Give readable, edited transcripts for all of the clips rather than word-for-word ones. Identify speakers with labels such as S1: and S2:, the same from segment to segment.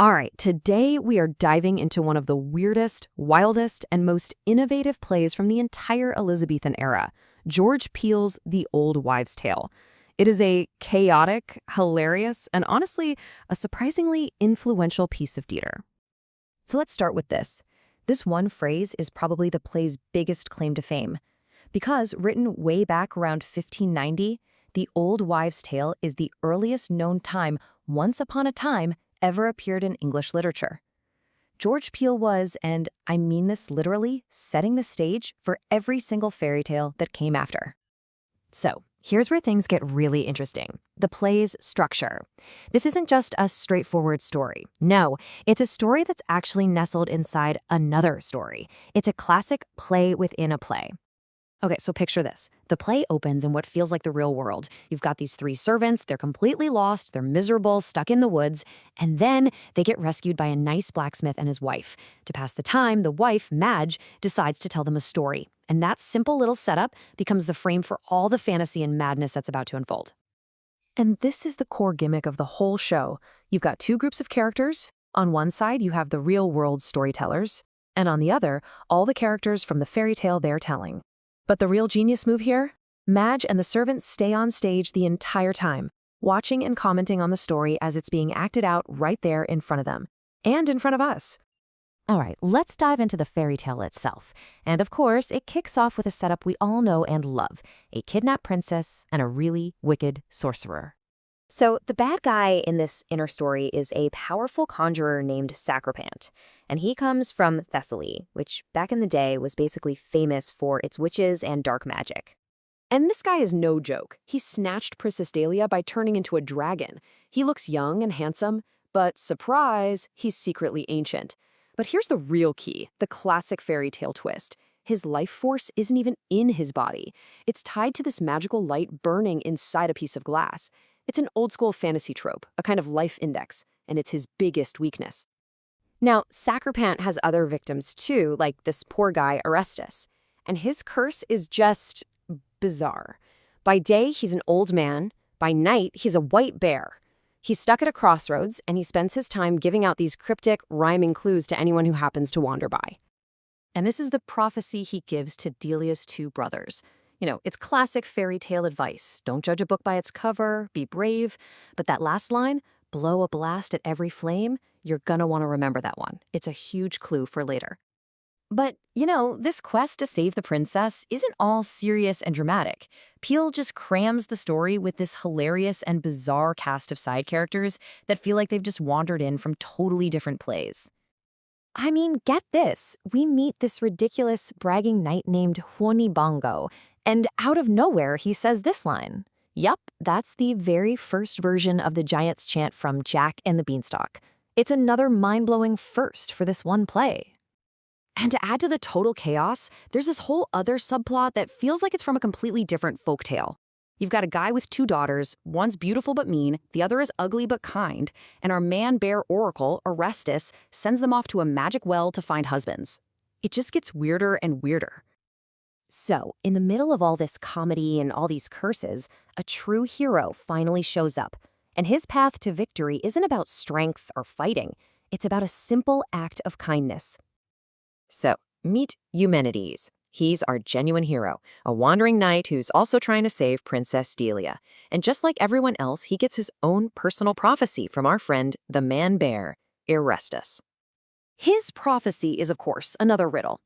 S1: All right, today we are diving into one of the weirdest, wildest, and most innovative plays from the entire Elizabethan era, George Peele's The Old Wives' Tale. It is a chaotic, hilarious, and honestly, a surprisingly influential piece of theater. So let's start with this. This one phrase is probably the play's biggest claim to fame. Because written way back around 1590, The Old Wives' Tale is the earliest known time once upon a time ever appeared in English literature. George Peele was, and I mean this literally, setting the stage for every single fairy tale that came after. So, here's where things get really interesting. The play's structure. This isn't just a straightforward story. No, it's a story that's actually nestled inside another story. It's a classic play within a play. Okay, so picture this. The play opens in what feels like the real world. You've got these three servants, they're completely lost, they're miserable, stuck in the woods, and then they get rescued by a nice blacksmith and his wife. To pass the time, the wife, Madge, decides to tell them a story. And that simple little setup becomes the frame for all the fantasy and madness that's about to unfold. And this is the core gimmick of the whole show. You've got two groups of characters. On one side, you have the real-world storytellers, and on the other, all the characters from the fairy tale they're telling. But the real genius move here? Madge and the servants stay on stage the entire time, watching and commenting on the story as it's being acted out right there in front of them, and in front of us. All right, let's dive into the fairy tale itself. And of course, it kicks off with a setup we all know and love, a kidnapped princess and a really wicked sorcerer. So the bad guy in this inner story is a powerful conjurer named Sacripant, and he comes from Thessaly, which back in the day was basically famous for its witches and dark magic. And this guy is no joke. He snatched Princess Dahlia by turning into a dragon. He looks young and handsome, but surprise, he's secretly ancient. But here's the real key, the classic fairy tale twist. His life force isn't even in his body. It's tied to this magical light burning inside a piece of glass. It's an old-school fantasy trope, a kind of life index, and it's his biggest weakness. Now, Sacripant has other victims too, like this poor guy, Orestes. And his curse is just bizarre. By day, he's an old man. By night, he's a white bear. He's stuck at a crossroads, and he spends his time giving out these cryptic, rhyming clues to anyone who happens to wander by. And this is the prophecy he gives to Dahlia's two brothers. You know, it's classic fairy tale advice. Don't judge a book by its cover, be brave. But that last line, blow a blast at every flame, you're gonna want to remember that one. It's a huge clue for later. But, you know, this quest to save the princess isn't all serious and dramatic. Peele just crams the story with this hilarious and bizarre cast of side characters that feel like they've just wandered in from totally different plays. I mean, get this. We meet this ridiculous, bragging knight named Bongo, and out of nowhere, he says this line. Yup, that's the very first version of the Giant's Chant from Jack and the Beanstalk. It's another mind-blowing first for this one play. And to add to the total chaos, there's this whole other subplot that feels like it's from a completely different folktale. You've got a guy with two daughters, one's beautiful but mean, the other is ugly but kind, and our man-bear oracle, Orestes, sends them off to a magic well to find husbands. It just gets weirder and weirder. So, in the middle of all this comedy and all these curses, a true hero finally shows up. And his path to victory isn't about strength or fighting. It's about a simple act of kindness. So, meet Eumenides. He's our genuine hero, a wandering knight who's also trying to save Princess Dahlia. And just like everyone else, he gets his own personal prophecy from our friend, the man-bear, Orestes. His prophecy is, of course, another riddle.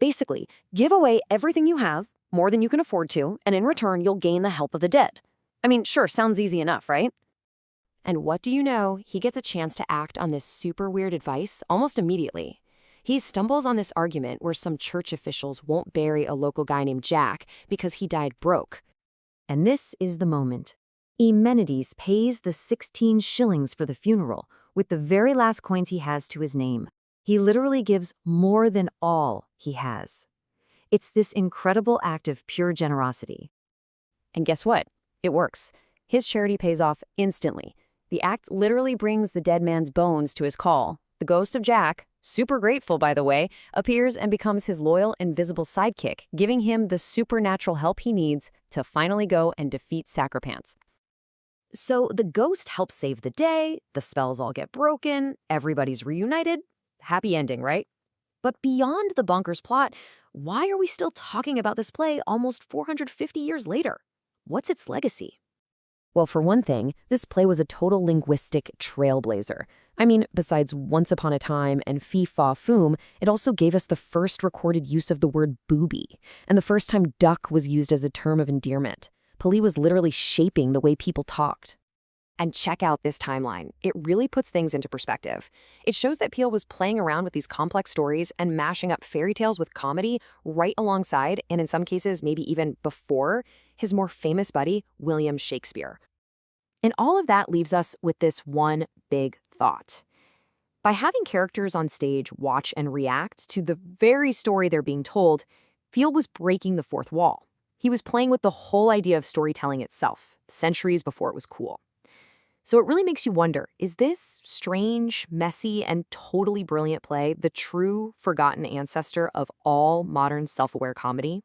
S1: Basically, give away everything you have, more than you can afford to, and in return, you'll gain the help of the dead. I mean, sure, sounds easy enough, right? And what do you know? He gets a chance to act on this super weird advice almost immediately. He stumbles on this argument where some church officials won't bury a local guy named Jack because he died broke. And this is the moment. Eumenides pays the 16 shillings for the funeral with the very last coins he has to his name. He literally gives more than all he has. It's this incredible act of pure generosity. And guess what? It works. His charity pays off instantly. The act literally brings the dead man's bones to his call. The ghost of Jack, super grateful by the way, appears and becomes his loyal, invisible sidekick, giving him the supernatural help he needs to finally go and defeat Sacripant. So the ghost helps save the day, the spells all get broken, everybody's reunited. Happy ending, right? But beyond the bonkers plot, why are we still talking about this play almost 450 years later? What's its legacy? Well, for one thing, this play was a total linguistic trailblazer. I mean, besides Once Upon a Time and Fee Faw Foom, it also gave us the first recorded use of the word booby, and the first time duck was used as a term of endearment. Peele was literally shaping the way people talked. And check out this timeline. It really puts things into perspective. It shows that Peele was playing around with these complex stories and mashing up fairy tales with comedy right alongside, and in some cases maybe even before, his more famous buddy, William Shakespeare. And all of that leaves us with this one big thought. By having characters on stage watch and react to the very story they're being told, Peele was breaking the fourth wall. He was playing with the whole idea of storytelling itself, centuries before it was cool. So it really makes you wonder, is this strange, messy, and totally brilliant play the true, forgotten ancestor of all modern self-aware comedy?